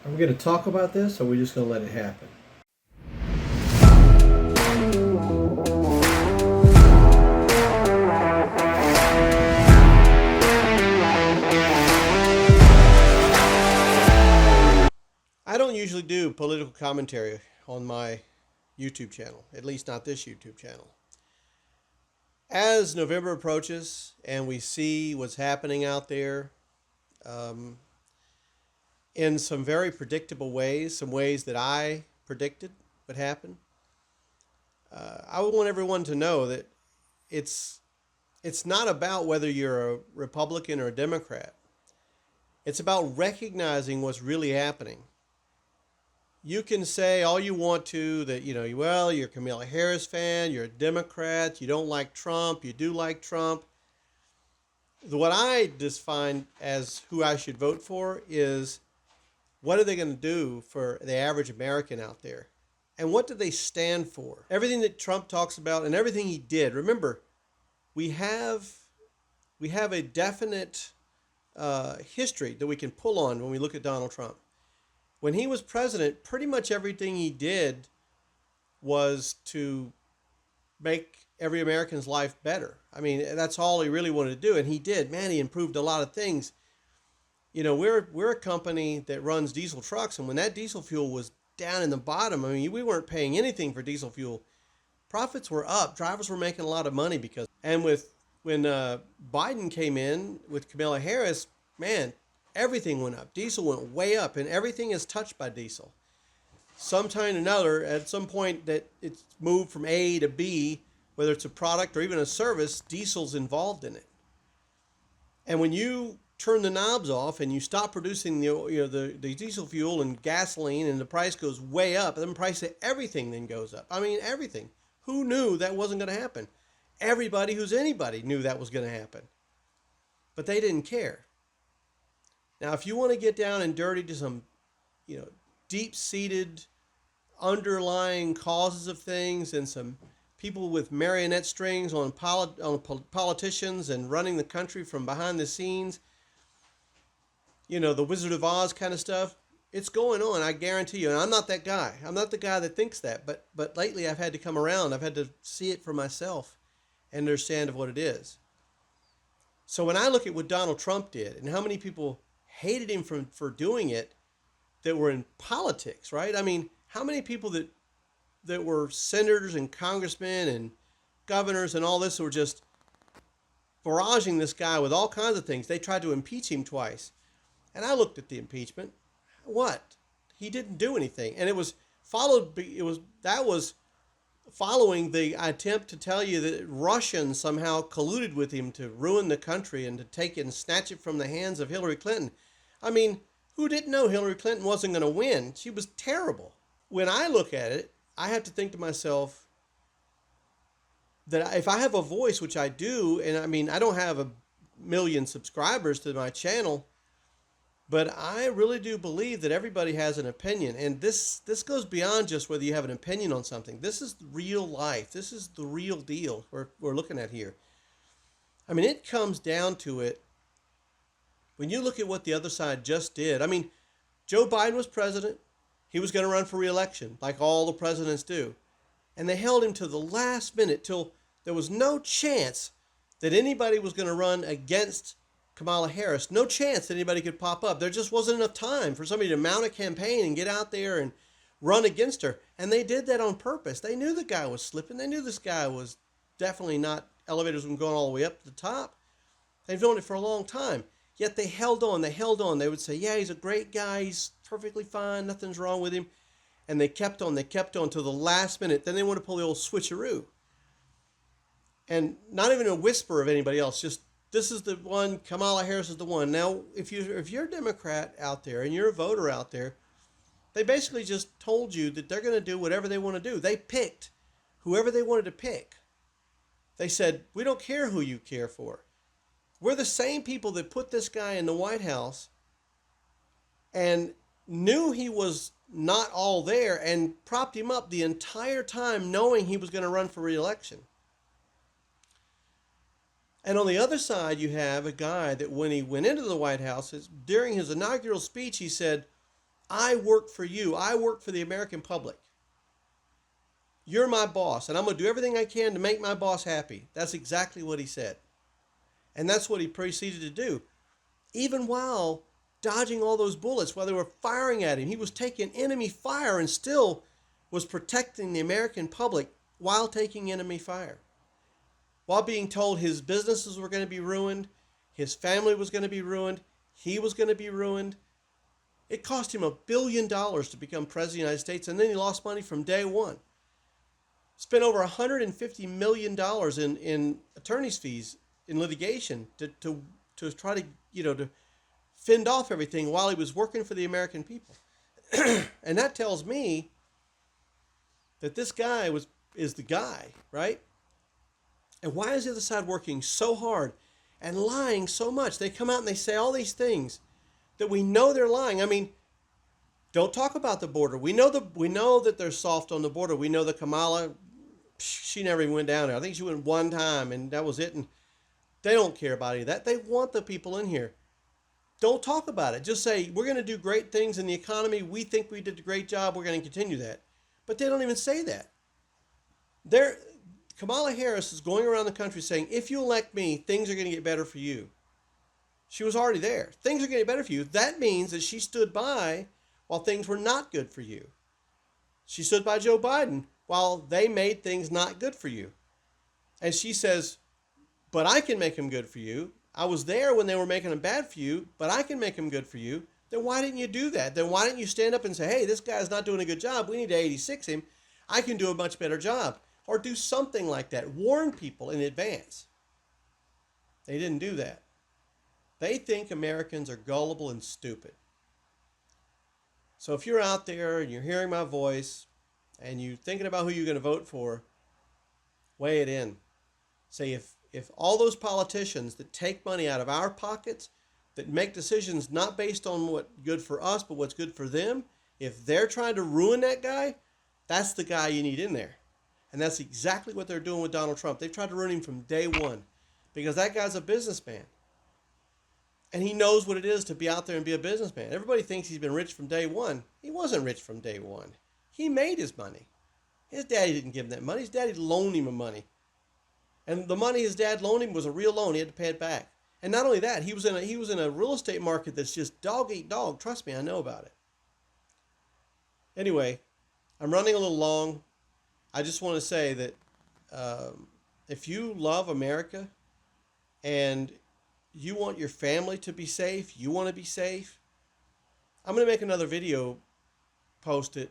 Are we going to talk about this, or are we just going to let it happen? I don't usually do political commentary on my YouTube channel, at least not this YouTube channel. As November approaches and we see what's happening out there um, in some very predictable ways, some ways that I predicted would happen, I would want everyone to know that it's it's not about whether you're a Republican or a Democrat. It's about recognizing what's really happening. You can say all you want to that, well, you're a Kamala Harris fan, you're a Democrat, you don't like Trump, you do like Trump. What I just find as who I should vote for is what are they going to do for the average American out there? And what do they stand for? Everything that Trump talks about and everything he did. Remember, we have we have a definite history that we can pull on when we look at Donald Trump. When he was president, pretty much everything he did was to make every American's life better. I mean, that's all he really wanted to do, and he did. Man, he improved a lot of things. We're a company that runs diesel trucks, and when that diesel fuel was down in the bottom, I mean, we weren't paying anything for diesel fuel. Profits were up. Drivers were making a lot of money because. And when Biden came in with Kamala Harris, man, everything went up. Diesel went way up, and everything is touched by diesel. Sometime or another, at some point that it's moved from A to B, whether it's a product or even a service, diesel's involved in it. And when you turn the knobs off and you stop producing the diesel fuel and gasoline, and the price goes way up, then the price of everything then goes up. I mean, everything. Who knew that wasn't going to happen? Everybody who's anybody knew that was going to happen. But they didn't care. Now, if you want to get down and dirty to some, deep-seated underlying causes of things and some people with marionette strings on politicians and running the country from behind the scenes, the Wizard of Oz kind of stuff, it's going on, I guarantee you. And I'm not that guy. I'm not the guy that thinks that. But lately I've had to come around. I've had to see it for myself and understand of what it is. So when I look at what Donald Trump did and how many people hated him for doing it that were in politics, right? I mean, how many people that were senators and congressmen and governors and all this were just barraging this guy with all kinds of things. They tried to impeach him twice. And I looked at the impeachment. What? He didn't do anything. And it was following the attempt to tell you that Russians somehow colluded with him to ruin the country and to take it and snatch it from the hands of Hillary Clinton. I mean, who didn't know Hillary Clinton wasn't going to win? She was terrible. When I look at it, I have to think to myself that if I have a voice, which I do, and I mean, I don't have 1 million subscribers to my channel, but I really do believe that everybody has an opinion. And this goes beyond just whether you have an opinion on something. This is real life. This is the real deal we're looking at here. I mean, it comes down to it. When you look at what the other side just did, I mean, Joe Biden was president. He was going to run for re-election like all the presidents do. And they held him to the last minute till there was no chance that anybody was going to run against Kamala Harris. No chance that anybody could pop up. There just wasn't enough time for somebody to mount a campaign and get out there and run against her. And they did that on purpose. They knew the guy was slipping. They knew this guy was definitely not, elevators were going all the way up to the top. They've known it for a long time. Yet they held on. They held on. They would say, yeah, he's a great guy. He's perfectly fine. Nothing's wrong with him. And they kept on. They kept on till the last minute. Then they want to pull the old switcheroo. And not even a whisper of anybody else. Just, this is the one. Kamala Harris is the one. Now, if you're a Democrat out there and you're a voter out there, they basically just told you that they're going to do whatever they want to do. They picked whoever they wanted to pick. They said, we don't care who you care for. We're the same people that put this guy in the White House and knew he was not all there and propped him up the entire time knowing he was going to run for re-election. And on the other side, you have a guy that when he went into the White House, during his inaugural speech, he said, I work for you. I work for the American public. You're my boss, and I'm going to do everything I can to make my boss happy. That's exactly what he said. And that's what he proceeded to do. Even while dodging all those bullets, while they were firing at him, he was taking enemy fire and still was protecting the American public while taking enemy fire. While being told his businesses were going to be ruined, his family was going to be ruined, he was going to be ruined. It cost him $1 billion to become president of the United States, and then he lost money from day one. Spent over $150 million in attorney's fees in litigation to try to fend off everything while he was working for the American people. And that tells me that this guy is the guy, right? And why is the other side working so hard and lying so much? They come out and they say all these things that we know they're lying. I mean, don't talk about the border. We know that they're soft on the border. We know that Kamala, she never even went down there. I think she went one time and that was it. And they don't care about any of that. They want the people in here. Don't talk about it. Just say, we're going to do great things in the economy. We think we did a great job. We're going to continue that. But they don't even say that. Kamala Harris is going around the country saying, if you elect me, things are going to get better for you. She was already there. Things are going to get better for you. That means that she stood by while things were not good for you. She stood by Joe Biden while they made things not good for you. And she says, but I can make them good for you. I was there when they were making them bad for you, but I can make them good for you. Then why didn't you do that? Then why didn't you stand up and say, hey, this guy's not doing a good job. We need to 86 him. I can do a much better job. Or do something like that. Warn people in advance. They didn't do that. They think Americans are gullible and stupid. So if you're out there and you're hearing my voice and you're thinking about who you're going to vote for, weigh it in. Say, if all those politicians that take money out of our pockets, that make decisions not based on what's good for us, but what's good for them, if they're trying to ruin that guy, that's the guy you need in there. And that's exactly what they're doing with Donald Trump. They've tried to ruin him from day one because that guy's a businessman. And he knows what it is to be out there and be a businessman. Everybody thinks he's been rich from day one. He wasn't rich from day one. He made his money. His daddy didn't give him that money. His daddy loaned him money. And the money his dad loaned him was a real loan. He had to pay it back. And not only that, he was in a real estate market that's just dog eat dog. Trust me, I know about it. Anyway, I'm running a little long. I just want to say that if you love America and you want your family to be safe, you want to be safe, I'm going to make another video, post it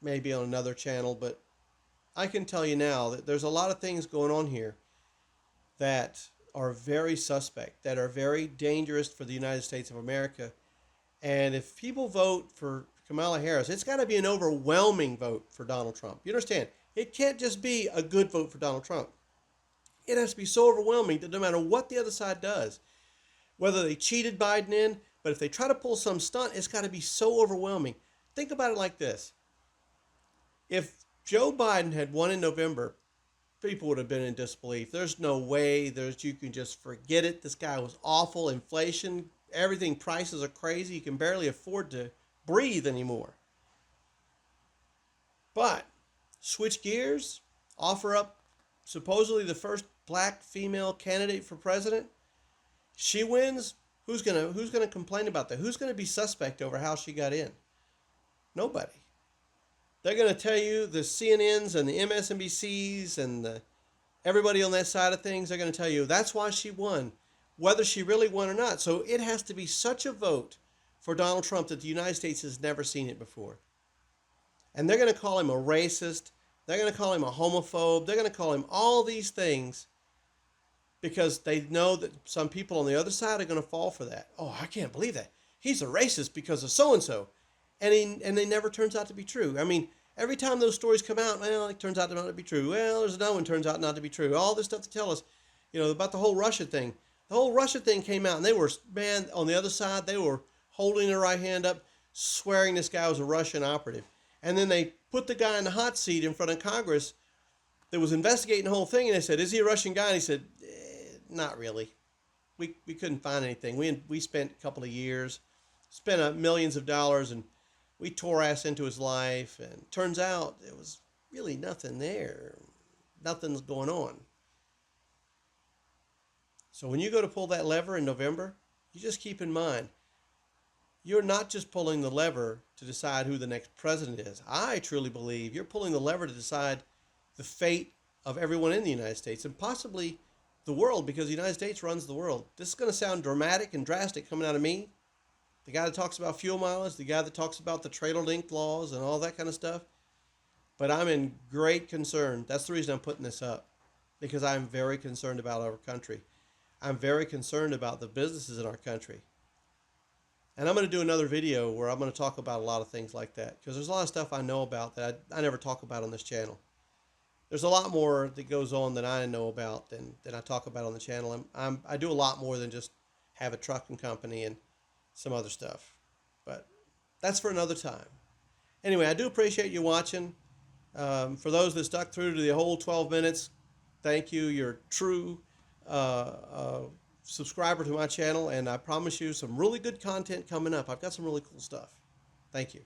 maybe on another channel, but I can tell you now that there's a lot of things going on here that are very suspect, that are very dangerous for the United States of America. And if people vote for Kamala Harris, it's got to be an overwhelming vote for Donald Trump. You understand? It can't just be a good vote for Donald Trump. It has to be so overwhelming that no matter what the other side does, whether they cheated Biden in, but if they try to pull some stunt, it's got to be so overwhelming. Think about it like this. If Joe Biden had won in November, people would have been in disbelief. There's no way. You can just forget it. This guy was awful. Inflation, everything, prices are crazy. You can barely afford to breathe anymore. But switch gears, offer up supposedly the first black female candidate for president. She wins. Who's gonna complain about that? Who's gonna be suspect over how she got in? Nobody. They're gonna tell you, the CNNs and the MSNBCs and everybody on that side of things, they're gonna tell you that's why she won, whether she really won or not. So it has to be such a vote for Donald Trump that the United States has never seen it before. And they're going to call him a racist. They're going to call him a homophobe. They're going to call him all these things because they know that some people on the other side are going to fall for that. Oh, I can't believe that. He's a racist because of so-and-so. And they never turns out to be true. I mean, every time those stories come out, well, it turns out not to be true. Well, there's another one turns out not to be true. All this stuff to tell us, about the whole Russia thing. The whole Russia thing came out and they were, on the other side, they were holding their right hand up, swearing this guy was a Russian operative. And then they put the guy in the hot seat in front of Congress that was investigating the whole thing. And they said, is he a Russian guy? And he said, not really. We couldn't find anything. We spent a couple of years, spent millions of dollars, and we tore ass into his life, and turns out there was really nothing there. Nothing's going on. So when you go to pull that lever in November, you just keep in mind, you're not just pulling the lever to decide who the next president is. I truly believe you're pulling the lever to decide the fate of everyone in the United States and possibly the world, because the United States runs the world. This is going to sound dramatic and drastic coming out of me, the guy that talks about fuel mileage, the guy that talks about the trailer link laws and all that kind of stuff. But I'm in great concern. That's the reason I'm putting this up, because I'm very concerned about our country. I'm very concerned about the businesses in our country. And I'm going to do another video where I'm going to talk about a lot of things like that, because there's a lot of stuff I know about that I never talk about on this channel. There's a lot more that goes on that I know about than I talk about on the channel. I do a lot more than just have a trucking company and some other stuff. But that's for another time. Anyway, I do appreciate you watching. For those that stuck through to the whole 12 minutes, thank you. You're a true subscriber to my channel, and I promise you some really good content coming up. I've got some really cool stuff. Thank you.